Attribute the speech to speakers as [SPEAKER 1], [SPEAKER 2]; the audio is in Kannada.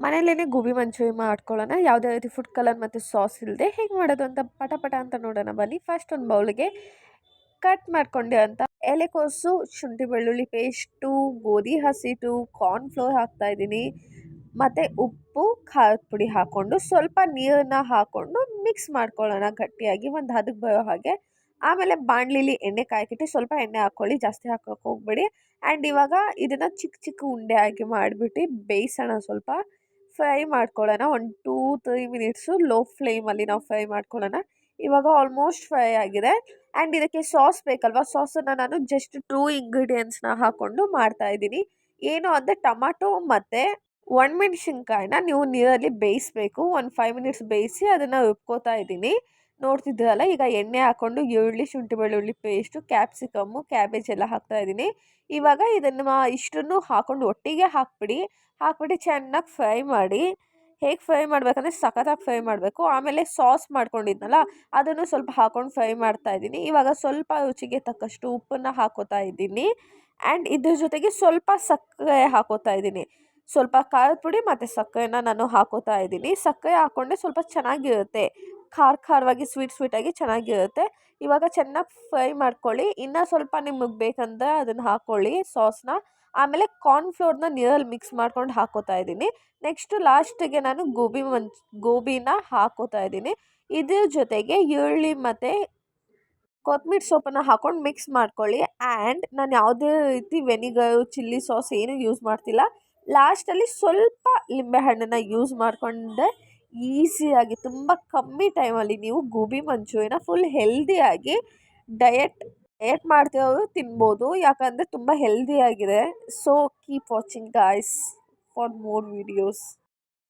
[SPEAKER 1] ಮನೇಲೇ ಗೋಬಿ ಮಂಚೂರಿ ಮಾಡ್ಕೊಳ್ಳೋಣ. ಯಾವುದೇ ರೀತಿ ಫುಡ್ ಕಲರ್ ಮತ್ತು ಸಾಸ್ ಇಲ್ಲದೆ ಹೇಗೆ ಮಾಡೋದು ಅಂತ ಪಟ ಪಟ ಅಂತ ನೋಡೋಣ ಬನ್ನಿ. ಫಸ್ಟ್ ಒಂದು ಬೌಲಿಗೆ ಕಟ್ ಮಾಡ್ಕೊಂಡೆ ಅಂತ ಎಲೆಕೋಸು, ಶುಂಠಿ ಬೆಳ್ಳುಳ್ಳಿ ಪೇಸ್ಟು, ಗೋಧಿ ಹಸಿಟ್ಟು, ಕಾರ್ನ್ಫ್ಲೋರ್ ಹಾಕ್ತಾಯಿದ್ದೀನಿ ಮತ್ತು ಉಪ್ಪು, ಖಾರದ ಪುಡಿ ಹಾಕ್ಕೊಂಡು ಸ್ವಲ್ಪ ನೀರನ್ನು ಹಾಕ್ಕೊಂಡು ಮಿಕ್ಸ್ ಮಾಡ್ಕೊಳ್ಳೋಣ ಗಟ್ಟಿಯಾಗಿ ಒಂದು ಹದಕ್ಕೆ ಬರೋ ಹಾಗೆ. ಆಮೇಲೆ ಬಾಣಲಿಲಿ ಎಣ್ಣೆ ಕಾಯಕ್ಕಿಟ್ಟು ಸ್ವಲ್ಪ ಎಣ್ಣೆ ಹಾಕ್ಕೊಳ್ಳಿ, ಜಾಸ್ತಿ ಹಾಕೋಕೆ ಹೋಗಬೇಡಿ. ಆ್ಯಂಡ್ ಇವಾಗ ಇದನ್ನು ಚಿಕ್ಕ ಚಿಕ್ಕ ಉಂಡೆ ಆಗಿ ಮಾಡಿಬಿಟ್ಟು ಬೇಯಿಸೋಣ. ಸ್ವಲ್ಪ ಫ್ರೈ ಮಾಡ್ಕೊಳ್ಳೋಣ. ಒಂದು 2-3 ಮಿನಿಟ್ಸು ಲೋ ಫ್ಲೇಮಲ್ಲಿ ನಾವು ಫ್ರೈ ಮಾಡ್ಕೊಳ್ಳೋಣ. ಇವಾಗ ಆಲ್ಮೋಸ್ಟ್ ಫ್ರೈ ಆಗಿದೆ. ಆ್ಯಂಡ್ ಇದಕ್ಕೆ ಸಾಸ್ ಬೇಕಲ್ವಾ, ಸಾಸನ್ನು ನಾನು ಜಸ್ಟ್ 2 ಇಂಗ್ರೀಡಿಯೆಂಟ್ಸ್ನ ಹಾಕ್ಕೊಂಡು ಮಾಡ್ತಾಯಿದ್ದೀನಿ. ಏನು ಅಂದರೆ ಟೊಮಾಟೊ ಮತ್ತು ಒಣಮೆಣ್ಸಿನ್ಕಾಯಿನ ನೀವು ನೀರಲ್ಲಿ ಬೇಯಿಸಬೇಕು. ಒಂದು 5 ಮಿನಿಟ್ಸ್ ಬೇಯಿಸಿ ಅದನ್ನು ರುಬ್ಕೋತಾ ಇದ್ದೀನಿ. ನೋಡ್ತಿದ್ದೀರಲ್ಲ, ಈಗ ಎಣ್ಣೆ ಹಾಕ್ಕೊಂಡು ಈರುಳ್ಳಿ, ಶುಂಠಿ ಬೆಳ್ಳುಳ್ಳಿ ಪೇಸ್ಟು, ಕ್ಯಾಪ್ಸಿಕಮ್ಮು, ಕ್ಯಾಬೇಜ್ ಎಲ್ಲ ಹಾಕ್ತಾಯಿದ್ದೀನಿ. ಇವಾಗ ಇದನ್ನು ಇಷ್ಟನ್ನು ಹಾಕ್ಕೊಂಡು ಒಟ್ಟಿಗೆ ಹಾಕ್ಬಿಟ್ಟು ಚೆನ್ನಾಗಿ ಫ್ರೈ ಮಾಡಿ. ಹೇಗೆ ಫ್ರೈ ಮಾಡಬೇಕಂದ್ರೆ ಸಖತ್ತಾಗಿ ಫ್ರೈ ಮಾಡಬೇಕು. ಆಮೇಲೆ ಸಾಸ್ ಮಾಡ್ಕೊಂಡಿದ್ನಲ್ಲ ಅದನ್ನು ಸ್ವಲ್ಪ ಹಾಕ್ಕೊಂಡು ಫ್ರೈ ಮಾಡ್ತಾಯಿದ್ದೀನಿ. ಇವಾಗ ಸ್ವಲ್ಪ ರುಚಿಗೆ ತಕ್ಕಷ್ಟು ಉಪ್ಪನ್ನು ಹಾಕೋತಾ ಇದ್ದೀನಿ. ಆ್ಯಂಡ್ ಇದ್ರ ಜೊತೆಗೆ ಸ್ವಲ್ಪ ಸಕ್ಕರೆ ಹಾಕೋತಾ ಇದ್ದೀನಿ. ಸ್ವಲ್ಪ ಖಾರದ ಪುಡಿ ಮತ್ತು ಸಕ್ಕರೆನ ನಾನು ಹಾಕೋತಾ ಇದ್ದೀನಿ. ಸಕ್ಕರೆ ಹಾಕ್ಕೊಂಡ್ರೆ ಸ್ವಲ್ಪ ಚೆನ್ನಾಗಿರುತ್ತೆ, ಖಾರವಾಗಿ ಸ್ವೀಟಾಗಿ ಚೆನ್ನಾಗಿರುತ್ತೆ. ಇವಾಗ ಚೆನ್ನಾಗಿ ಫ್ರೈ ಮಾಡ್ಕೊಳ್ಳಿ. ಇನ್ನೂ ಸ್ವಲ್ಪ ನಿಮಗೆ ಬೇಕಂದ್ರೆ ಅದನ್ನು ಹಾಕ್ಕೊಳ್ಳಿ ಸಾಸ್ನ. ಆಮೇಲೆ ಕಾರ್ನ್ಫ್ಲೋರ್ನ ನೀರಲ್ಲಿ ಮಿಕ್ಸ್ ಮಾಡ್ಕೊಂಡು ಹಾಕೋತಾ ಇದ್ದೀನಿ. ನೆಕ್ಸ್ಟು ಲಾಸ್ಟಿಗೆ ನಾನು ಗೋಬಿನ ಹಾಕೋತಾ ಇದ್ದೀನಿ. ಇದ್ರ ಜೊತೆಗೆ ಈರುಳ್ಳಿ ಮತ್ತು ಕೊತ್ತಂಬರಿ ಸೊಪ್ಪನ್ನು ಹಾಕ್ಕೊಂಡು ಮಿಕ್ಸ್ ಮಾಡ್ಕೊಳ್ಳಿ. ಆ್ಯಂಡ್ ನಾನು ಯಾವುದೇ ರೀತಿ ವೆನಿಗರು, ಚಿಲ್ಲಿ ಸಾಸ್ ಏನೂ ಯೂಸ್ ಮಾಡ್ತಿಲ್ಲ. ಲಾಸ್ಟಲ್ಲಿ ಸ್ವಲ್ಪ ಲಿಂಬೆಹಣ್ಣನ್ನು ಯೂಸ್ ಮಾಡಿಕೊಂಡೆ ಈಸಿಯಾಗಿ ತುಂಬ ಕಮ್ಮಿ ಟೈಮಲ್ಲಿ ನೀವು ಗೋಬಿ ಮಂಚೂರಿನ ಫುಲ್ ಹೆಲ್ದಿಯಾಗಿ ಡಯಟ್ ಮಾಡ್ತಿರೋರು ತಿನ್ಬೋದು. ಯಾಕಂದರೆ ತುಂಬ ಹೆಲ್ದಿಯಾಗಿದೆ. So keep watching guys for more videos.